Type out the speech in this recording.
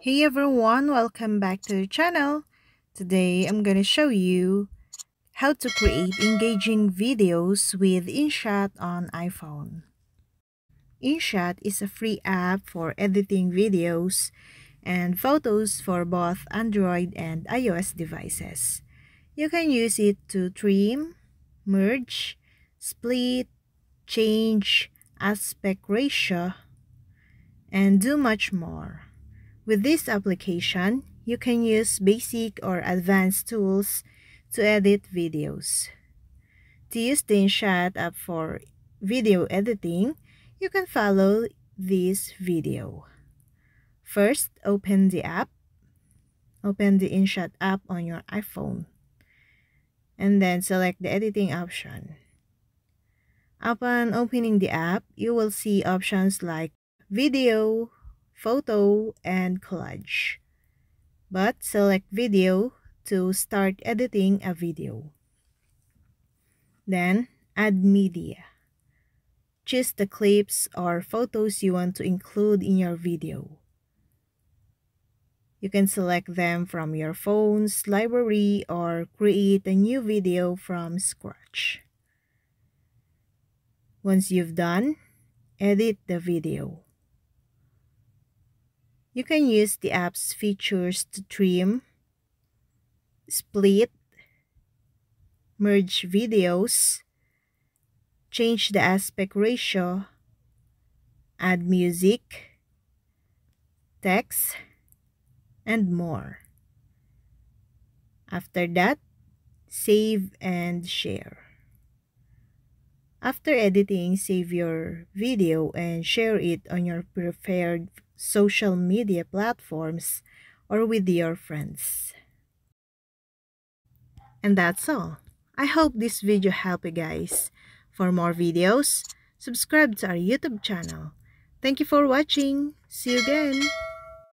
Hey everyone, welcome back to the channel. Today I'm gonna show you how to create engaging videos with InShot on iPhone. InShot is a free app for editing videos and photos for both Android and iOS devices. You can use it to trim, merge, split, change aspect ratio, and do much more. With this application, you can use basic or advanced tools to edit videos. To use the InShot app for video editing, you can follow this video. First, open the app. Open the InShot app on your iPhone. And then select the editing option. Upon opening the app, you will see options like video, photo, and collage. But select video to start editing a video. Then add media. Choose the clips or photos you want to include in your video. You can select them from your phone's library or create a new video from scratch. Once you've done, edit the video. You can use the app's features to trim, split, merge videos, change the aspect ratio, add music, text, and more. After that, save and share. After editing, save your video and share it on your preferred social media platforms or with your friends. And that's all. I hope this video helped you guys. For more videos, subscribe to our YouTube channel. Thank you for watching. See you again.